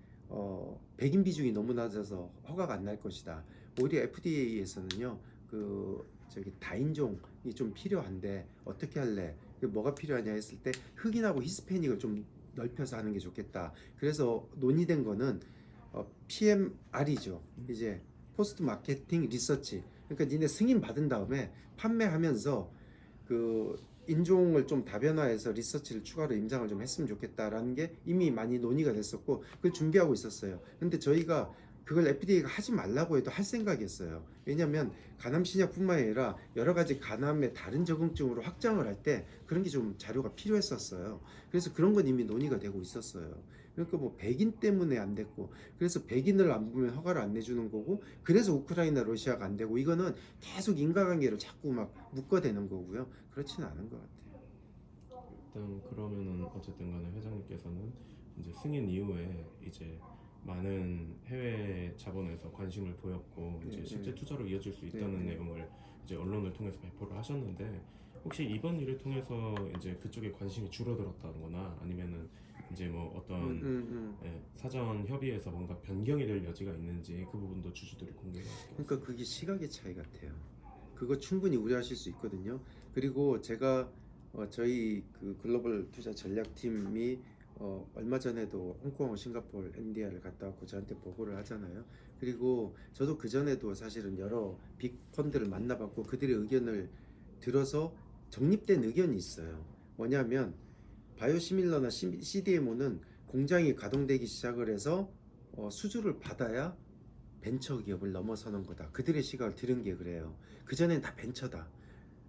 백인 비중이 너무 낮아서 허가가 안 날 것이다. 오히려 FDA에서는요, 그 저기 다인종이 좀 필요한데 어떻게 할래? 뭐가 필요하냐 했을 때 흑인하고 히스패닉을 좀 넓혀서 하는 게 좋겠다. 그래서 논의된 거는 PMR이죠. 이제 포스트 마케팅 리서치. 그러니까 니네 승인 받은 다음에 판매하면서 그 인종을 좀 다변화해서 리서치를 추가로 임상을 좀 했으면 좋겠다라는 게 이미 많이 논의가 됐었고 그걸 준비하고 있었어요. 근데 저희가 그걸 FDA가 하지 말라고 해도 할 생각이었어요. 왜냐하면 간암 신약뿐만 아니라 여러 가지 간암의 다른 적응증으로 확장을 할 때 그런 게 좀 자료가 필요했었어요. 그래서 그런 건 이미 논의가 되고 있었어요. 그러니까 뭐 백인 때문에 안 됐고 그래서 백인을 안 보면 허가를 안 내주는 거고 그래서 우크라이나 러시아가 안 되고 이거는 계속 인과관계를 자꾸 막 묶어대는 거고요. 그렇지는 않은 것 같아요. 일단 그러면은 어쨌든 간에 회장님께서는 이제 승인 이후에 이제 많은 해외 자본에서 관심을 보였고 이제 네, 실제 네. 투자로 이어질 수 있다는 네, 네. 내용을 이제 언론을 통해서 배포를 하셨는데 혹시 이번 일을 통해서 이제 그쪽에 관심이 줄어들었다거나 아니면은 이제 뭐 어떤 사전 협의에서 뭔가 변경이 될 여지가 있는지 그 부분도 주주들이 궁금해하실 것 같아요. 그러니까 그게 시각의 차이 같아요. 그거 충분히 우려하실 수 있거든요. 그리고 제가 저희 그 글로벌 투자 전략팀이 얼마 전에도 홍콩, 싱가포르, NDR을 갔다 왔고 저한테 보고를 하잖아요. 그리고 저도 그 전에도 사실은 여러 빅 펀드를 만나봤고 그들의 의견을 들어서 정립된 의견이 있어요. 뭐냐면 바이오시밀러나 CDMO는 공장이 가동되기 시작을 해서 수주를 받아야 벤처 기업을 넘어서는 거다. 그들의 시각을 들은 게 그래요. 그전엔 다 벤처다.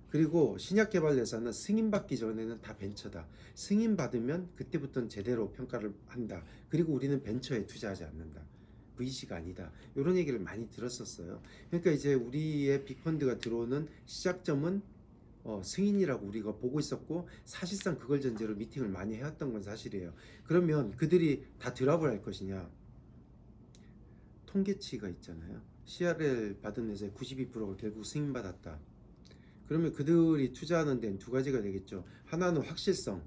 그리고 신약개발회사는 승인받기 전에는 다 벤처다. 승인받으면 그때부터는 제대로 평가를 한다. 그리고 우리는 벤처에 투자하지 않는다. VC가 아니다. 이런 얘기를 많이 들었었어요. 그러니까 이제 우리의 빅펀드가 들어오는 시작점은 승인이라고 우리가 보고 있었고 사실상 그걸 전제로 미팅을 많이 해왔던 건 사실이에요. 그러면 그들이 다 드랍을 할 것이냐? 통계치가 있잖아요. CRL 받은 회사의 92%가 결국 승인받았다. 그러면 그들이 투자하는 데는 두 가지가 되겠죠. 하나는 확실성,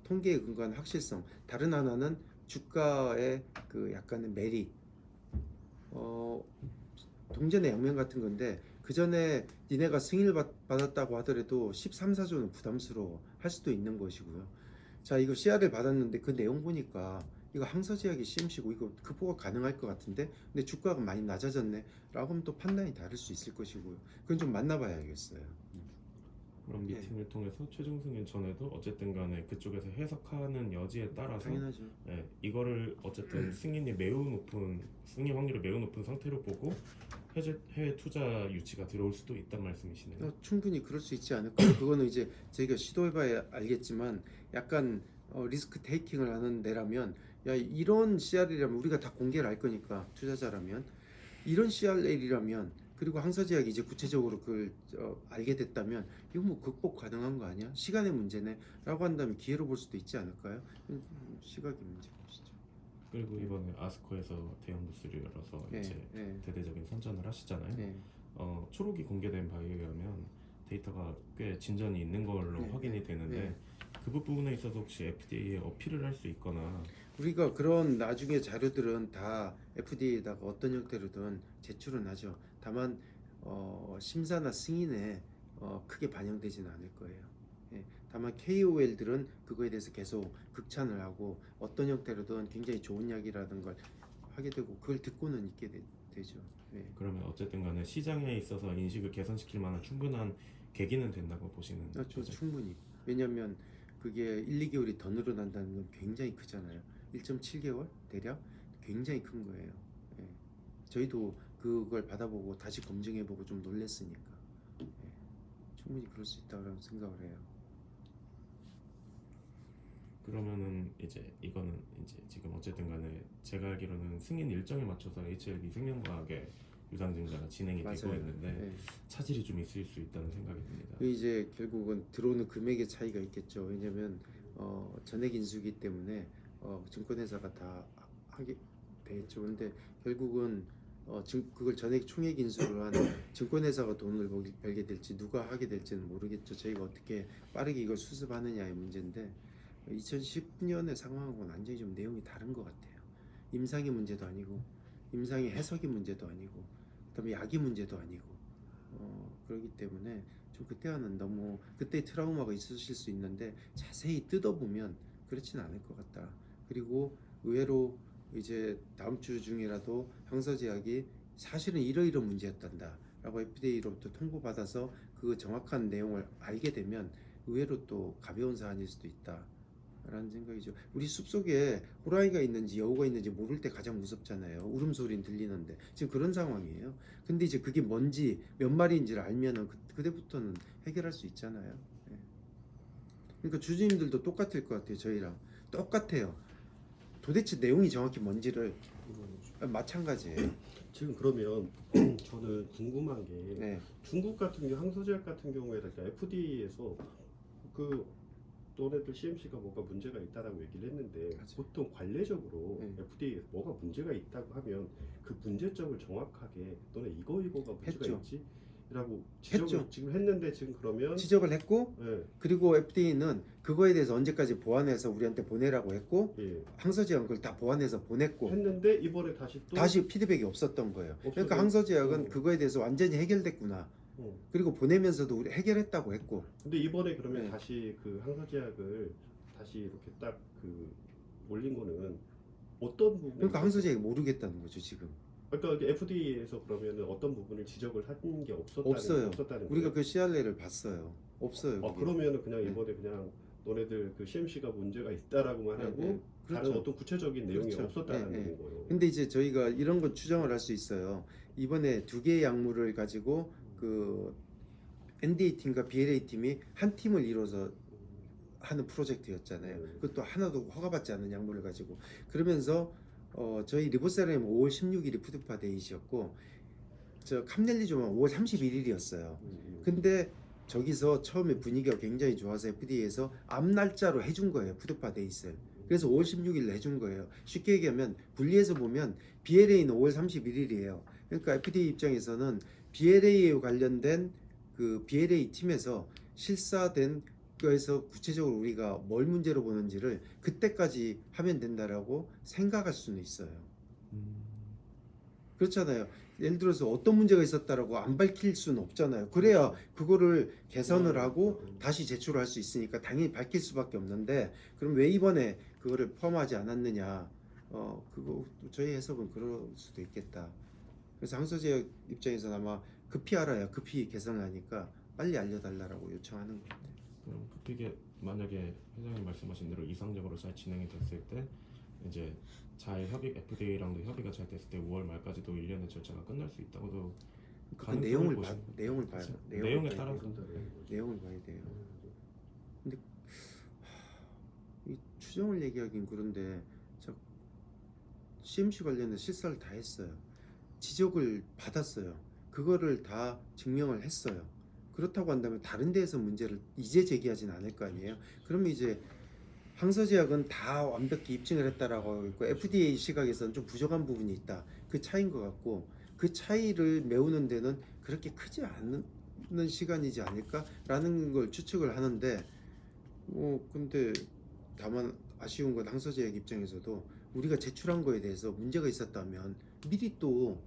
통계에 근거한 확실성. 다른 하나는 주가의 그 약간의 메리. 동전의 양면 같은 건데 그 전에 니네가 승인을 받았다고 하더라도 13, 14조는 부담스러워 할 수도 있는 것이고요. 자, 이거 CR을 받았는데 그 내용 보니까 이거 항서제약이 CMC고 이거 극복가 가능할 것 같은데 근데 주가가 많이 낮아졌네 라고 하면 또 판단이 다를 수 있을 것이고요. 그건 좀 만나봐야겠어요. 그런 네. 미팅을 통해서 최종 승인 전에도 어쨌든 간에 그쪽에서 해석하는 여지에 따라서 당연하죠. 예, 이거를 어쨌든 승인 확률이 매우 높은 상태로 보고 해외 투자 유치가 들어올 수도 있단 말씀이시네요. 충분히 그럴 수 있지 않을까요? 그거는 이제 저희가 시도해봐야 알겠지만 약간 리스크 테이킹을 하는 데라면 야 이런 CR이라면 우리가 다 공개를 할 거니까 투자자라면 이런 CRL이라면 그리고 항서제약이 이제 구체적으로 그걸 알게 됐다면 이거 뭐 극복 가능한 거 아니야? 시간의 문제네 라고 한다면 기회로 볼 수도 있지 않을까요? 시각의 문제 보시죠. 그리고 이번에 아스코에서 대형 부스를 열어서 예, 이제 예, 대대적인 선전을 하시잖아요. 예. 초록이 공개된 바에 의하면 데이터가 꽤 진전이 있는 걸로 네, 확인이 네, 되는데 네. 그 부분에 있어서 혹시 FDA에 어필을 할 수 있거나 우리가 그런 나중에 자료들은 다 FDA에다가 어떤 형태로든 제출은 하죠. 다만 심사나 승인에 크게 반영되지는 않을 거예요. 예, 다만 KOL들은 그거에 대해서 계속 극찬을 하고 어떤 형태로든 굉장히 좋은 약이라는 걸 하게 되고 그걸 듣고는 있게 되죠. 예. 그러면 어쨌든 간에 시장에 있어서 인식을 개선시킬 만한 충분한 계기는 된다고 보시는 저 거죠? 충분히. 왜냐하면 그게 1, 2개월이 더 늘어난다는 건 굉장히 크잖아요. 1.7개월 대략 굉장히 큰 거예요. 예. 저희도 그걸 받아보고 다시 검증해보고 좀 놀랬으니까 예. 충분히 그럴 수 있다고 생각을 해요. 그러면은 이제 이거는 이제 지금 어쨌든 간에 제가 알기로는 승인 일정에 맞춰서 HLB 생명과학의 유상증자가 진행이 되고 맞아요. 있는데 예. 차질이 좀 있을 수 있다는 생각이 듭니다. 그 이제 결국은 들어오는 금액의 차이가 있겠죠. 왜냐하면 전액 인수기 때문에 증권회사가 다 하게 돼 있죠. 근데 결국은 그걸 전액 총액 인수를 한 증권회사가 돈을 벌게 될지 누가 하게 될지는 모르겠죠. 저희가 어떻게 빠르게 이걸 수습하느냐의 문제인데 2010년의 상황하고는 완전히 좀 내용이 다른 것 같아요. 임상의 문제도 아니고 임상의 해석의 문제도 아니고 그다음에 약의 문제도 아니고 그렇기 때문에 좀 그때와는 너무 그때 트라우마가 있으실 수 있는데 자세히 뜯어보면 그렇지는 않을 것 같다. 그리고 의외로 이제 다음 주 중이라도 항서제약이 사실은 이러이러 문제였단다 라고 FDA로부터 통보받아서 그 정확한 내용을 알게 되면 의외로 또 가벼운 사안일 수도 있다 라는 생각이죠. 우리 숲속에 호랑이가 있는지 여우가 있는지 모를 때 가장 무섭잖아요. 울음소리는 들리는데 지금 그런 상황이에요. 근데 이제 그게 뭔지 몇 마리인지를 알면은 그때부터는 해결할 수 있잖아요. 예. 그러니까 주주님들도 똑같을 것 같아요. 저희랑 똑같아요. 도대체 내용이 정확히 뭔지를 마찬가지예요. 지금 그러면 저는 궁금한 게 네. 중국 같은 경우 항서제약 같은 경우에는 FDA에서 그 너네들 CMC가 뭐가 문제가 있다라고 얘기를 했는데 맞아요. 보통 관례적으로 네. FDA에서 뭐가 문제가 있다고 하면 그 문제점을 정확하게 너네 이거가 문제가 했죠. 있지? 라고 지적을 했죠. 지금 했는데 지금 그러면 지적을 했고 예, 그리고 FDA는 그거에 대해서 언제까지 보완해서 우리한테 보내라고 했고 예. 항서제약은 그걸 다 보완해서 보냈고 했는데 이번에 다시 또 다시 피드백이 없었던 거예요. 그러니까 없어져. 항서제약은 그거에 대해서 완전히 해결됐구나. 그리고 보내면서도 우리 해결했다고 했고. 근데 이번에 그러면 네. 다시 그 항서제약을 다시 이렇게 딱 그 올린 거는 어떤 부분? 그러니까 항서제약이 모르겠다는 거죠 지금. 그러니까 FDA에서 그러면은 어떤 부분을 지적을 한 게 없어요. 없었다는 우리가 거예요? 그 CRL을 봤어요. 없어요. 그게. 그러면은 그냥 네. 이번에 그냥 너네들 그 CMC가 문제가 있다라고만 네, 하고 네. 다른 그렇죠. 어떤 구체적인 내용이 그렇죠. 없었다는 네, 네. 거예요. 근데 이제 저희가 이런 건 추정을 할 수 있어요. 이번에 두 개의 약물을 가지고 그 NDA 팀과 BLA 팀이 한 팀을 이뤄서 하는 프로젝트였잖아요. 그것도 하나도 허가받지 않는 약물을 가지고 그러면서 저희 리보세라임 5월 16일이 푸드파 데이시였고 저 캄넬리조만 5월 31일이었어요. 근데 저기서 처음에 분위기가 굉장히 좋아서 FDA에서 앞 날짜로 해준 거예요. 푸드파 데이스를. 그래서 5월 16일 해준 거예요. 쉽게 얘기하면 분리해서 보면 BLA는 5월 31일이에요. 그러니까 FDA 입장에서는 BLA에 관련된 그 BLA 팀에서 실사된 거에서 구체적으로 우리가 뭘 문제로 보는지를 그때까지 하면 된다라고 생각할 수는 있어요. 그렇잖아요. 예를 들어서 어떤 문제가 있었다라고 안 밝힐 수는 없잖아요. 그래야 그거를 개선을 하고 다시 제출할 수 있으니까 당연히 밝힐 수밖에 없는데 그럼 왜 이번에 그거를 포함하지 않았느냐 그거 저희 해석은 그럴 수도 있겠다. 그래서 항소지역 입장에서는 아마 급히 알아야 급히 개선을 하니까 빨리 알려달라고 요청하는 것 같아요. 그럼 그게 만약에 회장님 말씀하신 대로 이상적으로 잘 진행이 됐을 때 이제 잘 협의 FDA랑도 협의가 잘 됐을 때 5월 말까지도 1년의 절차가 끝날 수 있다고 그 가능성을 내용을 보시는 내용을 봐요. 그렇죠. 내용을 내용에 봐야 따라서 돼요. 네. 내용을 봐야 돼요. 근데 이 추정을 얘기하긴 그런데 저 CMC 관련해서 실사를 다 했어요. 지적을 받았어요. 그거를 다 증명을 했어요. 그렇다고 한다면 다른 데에서 문제를 이제 제기하진 않을 거 아니에요. 그러면 이제 항서제약은 다 완벽히 입증을 했다라고 하고 있고 FDA 시각에서는 좀 부족한 부분이 있다. 그 차이인 것 같고 그 차이를 메우는 데는 그렇게 크지 않는 시간이지 않을까라는 걸 추측을 하는데 근데 다만 아쉬운 건 항서제약 입장에서도 우리가 제출한 거에 대해서 문제가 있었다면 미리 또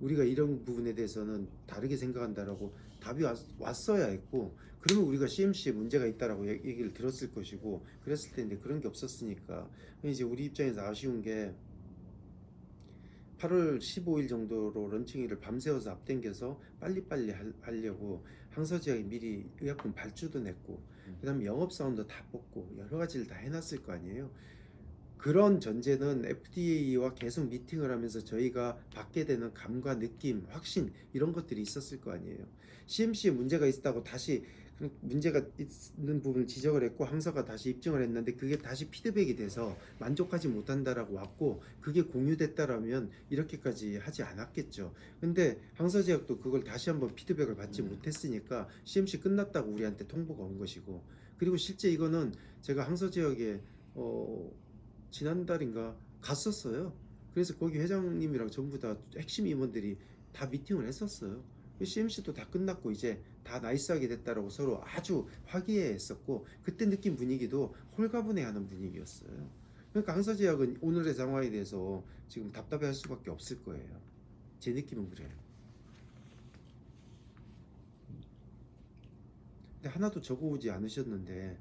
우리가 이런 부분에 대해서는 다르게 생각한다라고 답이 왔어야 했고 그러면 우리가 CMC에 문제가 있다라고 얘기를 들었을 것이고 그랬을 텐데 그런 게 없었으니까 이제 우리 입장에서 아쉬운 게 8월 15일 정도로 런칭일을 밤새워서 앞당겨서 빨리빨리 하려고 항서제약이 미리 의약품 발주도 냈고 그다음에 영업사원도 다 뽑고 여러 가지를 다 해놨을 거 아니에요. 그런 전제는 FDA와 계속 미팅을 하면서 저희가 받게 되는 감과 느낌, 확신 이런 것들이 있었을 거 아니에요. CMC에 문제가 있다고 다시 문제가 있는 부분을 지적을 했고 항서가 다시 입증을 했는데 그게 다시 피드백이 돼서 만족하지 못한다라고 왔고 그게 공유됐다라면 이렇게까지 하지 않았겠죠. 근데 항서제약도 그걸 다시 한번 피드백을 받지 못했으니까 CMC 끝났다고 우리한테 통보가 온 것이고 그리고 실제 이거는 제가 항서제약에 지난달인가 갔었어요. 그래서 거기 회장님이랑 전부 다 핵심 임원들이 다 미팅을 했었어요. CMC도 다 끝났고 이제 다 나이스하게 됐다라고 서로 아주 화기애애했었고 그때 느낀 분위기도 홀가분해하는 분위기였어요. 그러니까 항서제약은 오늘의 상황에 대해서 지금 답답해할 수밖에 없을 거예요. 제 느낌은 그래요. 근데 하나도 적어오지 않으셨는데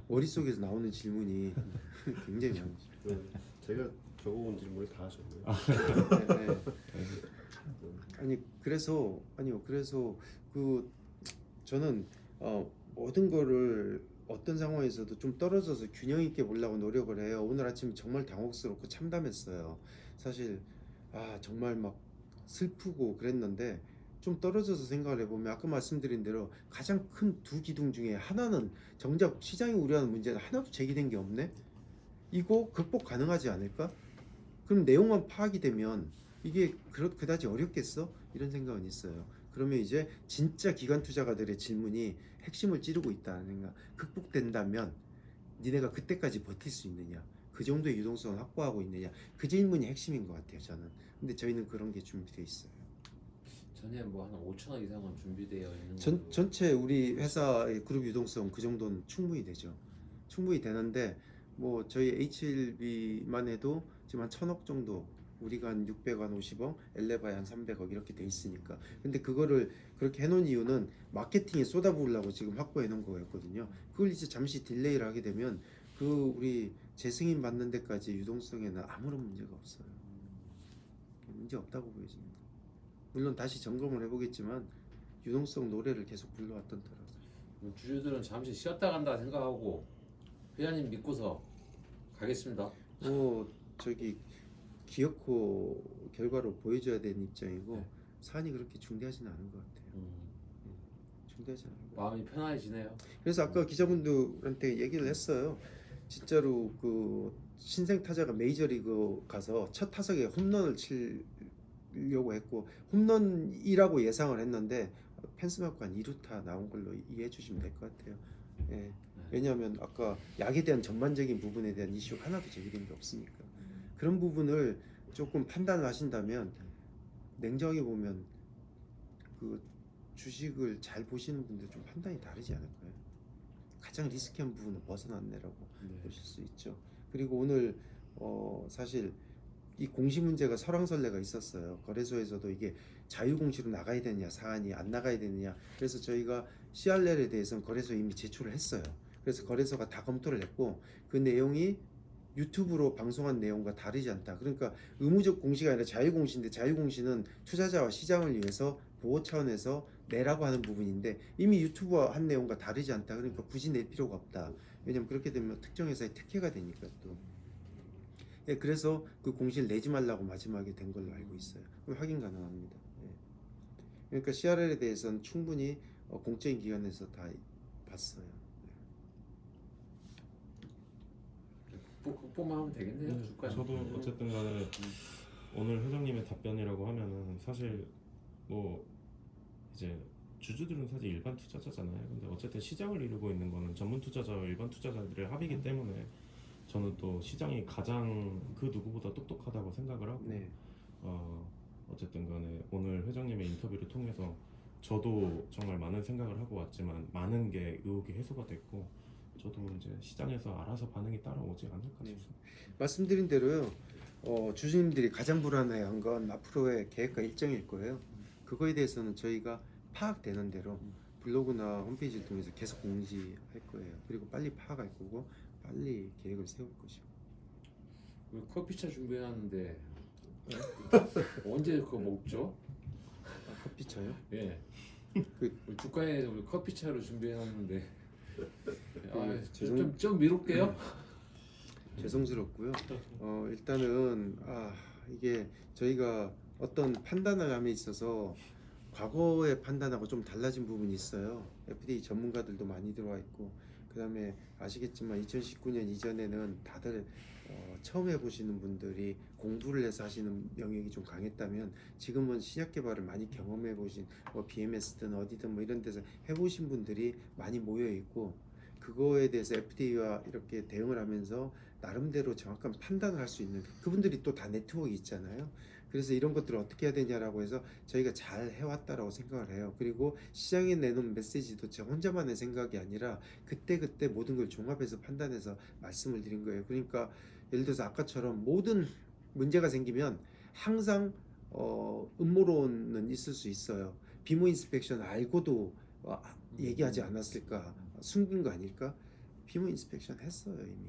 머릿속에서 나오는 질문이 굉장히 많으시죠. 제가 적어온 질문을 다 하셨네요. 네, 네. 그래서 그 저는 모든 거를 어떤 상황에서도 좀 떨어져서 균형 있게 보려고 노력을 해요. 오늘 아침 정말 당혹스럽고 참담했어요. 사실 정말 막 슬프고 그랬는데 좀 떨어져서 생각을 해보면 아까 말씀드린 대로 가장 큰 두 기둥 중에 하나는 정작 시장이 우려하는 문제는 하나도 제기된 게 없네. 이거 극복 가능하지 않을까? 그럼 내용만 파악이 되면 이게 그다지 어렵겠어? 이런 생각은 있어요. 그러면 이제 진짜 기관 투자가들의 질문이 핵심을 찌르고 있다는 생각. 극복된다면 니네가 그때까지 버틸 수 있느냐? 그 정도의 유동성을 확보하고 있느냐? 그 질문이 핵심인 것 같아요, 저는. 근데 저희는 그런 게 준비되어 있어요. 전에 뭐 한 5천억 이상은 준비되어 있는 전체 우리 회사의 그룹 유동성 그 정도는 충분히 되죠. 충분히 되는데 뭐 저희 H1B만 해도 지금 한 1,000억 정도 우리가 한 600, 한 50억, 엘레바에 한 300억 이렇게 돼 있으니까. 근데 그거를 그렇게 해놓은 이유는 마케팅에 쏟아부으려고 지금 확보해 놓은 거였거든요. 그걸 이제 잠시 딜레이를 하게 되면 그 우리 재승인 받는 데까지 유동성에는 아무런 문제가 없어요. 문제 없다고 보여집니다. 물론 다시 점검을 해보겠지만 유동성 노래를 계속 불러왔던 터라서. 주주들은 잠시 쉬었다 간다 생각하고 회장님 믿고서 가겠습니다. 저기 기어코 결과로 보여줘야 되는 입장이고 네. 사안이 그렇게 중대하지는 않은 것 같아요. 중대하지 않은 것 같아요. 마음이 편안해지네요. 그래서 아까 기자분들한테 얘기를 했어요. 진짜로 그 신생 타자가 메이저리그 가서 첫 타석에 홈런을 치려고 했고 홈런이라고 예상을 했는데 펜스 맞고 한 2루타 나온 걸로 이해해 주시면 될 것 같아요. 예. 왜냐하면 아까 약에 대한 전반적인 부분에 대한 이슈가 하나도 제기된 게 없으니까 그런 부분을 조금 판단을 하신다면 냉정하게 보면 그 주식을 잘 보시는 분들 좀 판단이 다르지 않을까요? 가장 리스키한 부분을 벗어났네라고 보실 수 있죠. 그리고 오늘 사실 이 공시 문제가 설왕설래가 있었어요. 거래소에서도 이게 자유공시로 나가야 되느냐 사안이 안 나가야 되느냐. 그래서 저희가 CRL에 대해서는 거래소에 이미 제출을 했어요. 그래서 거래소가 다 검토를 했고 그 내용이 유튜브로 방송한 내용과 다르지 않다. 그러니까 의무적 공시가 아니라 자유공시인데 자유공시는 투자자와 시장을 위해서 보호 차원에서 내라고 하는 부분인데 이미 유튜브와 한 내용과 다르지 않다. 그러니까 굳이 낼 필요가 없다. 왜냐면 그렇게 되면 특정 회사의 특혜가 되니까 또. 예, 그래서 그 공시를 내지 말라고 마지막에 된 걸로 알고 있어요. 그럼 확인 가능합니다. 예. 그러니까 CRL에 대해서는 충분히 공적인 기관에서 다 봤어요. 극복만 하면 되겠네요. 주가는. 저도 어쨌든 간에 오늘 회장님의 답변이라고 하면은 사실 뭐 이제 주주들은 사실 일반 투자자잖아요. 근데 어쨌든 시장을 이루고 있는 거는 전문 투자자와 일반 투자자들의 합이기 때문에 저는 또 시장이 가장 그 누구보다 똑똑하다고 생각을 하고 네. 어쨌든 간에 오늘 회장님의 인터뷰를 통해서 저도 정말 많은 생각을 하고 왔지만 많은 게 의혹이 해소가 됐고 저도 이제 시장에서 알아서 반응이 따라오지 않을까 네. 싶습니다. 말씀드린 대로요. 주주님들이 가장 불안해한 건 앞으로의 계획과 일정일 거예요. 그거에 대해서는 저희가 파악되는 대로 블로그나 홈페이지를 통해서 계속 공지할 거예요. 그리고 빨리 파악할 거고 빨리 계획을 세울 것이고. 우리 커피차 준비해놨는데 언제 그거 먹죠? 커피차요? 예. 그- 우리 주가에 우리 커피차로 준비해놨는데 죄송- 좀 미룰게요. 죄송스럽고요. 일단은 이게 저희가 어떤 판단을 함에 있어서 과거의 판단하고 좀 달라진 부분이 있어요. FDA 전문가들도 많이 들어와 있고 그다음에 아시겠지만 2019년 이전에는 다들 처음 해보시는 분들이 공부를 해서 하시는 영역이 좀 강했다면 지금은 신약 개발을 많이 경험해 보신 BMS든 어디든 뭐 이런 데서 해보신 분들이 많이 모여 있고 그거에 대해서 FDA와 이렇게 대응을 하면서 나름대로 정확한 판단을 할 수 있는 그분들이 또 다 네트워크 있잖아요. 그래서 이런 것들을 어떻게 해야 되냐라고 해서 저희가 잘 해왔다라고 생각을 해요. 그리고 시장에 내놓은 메시지도 제 혼자만의 생각이 아니라 그때 모든 걸 종합해서 판단해서 말씀을 드린 거예요. 그러니까 예를 들어서 아까처럼 모든 문제가 생기면 항상 음모론은 있을 수 있어요. 비모 인스펙션 알고도 얘기하지 않았을까? 숨긴 거 아닐까? 비모 인스펙션 했어요 이미.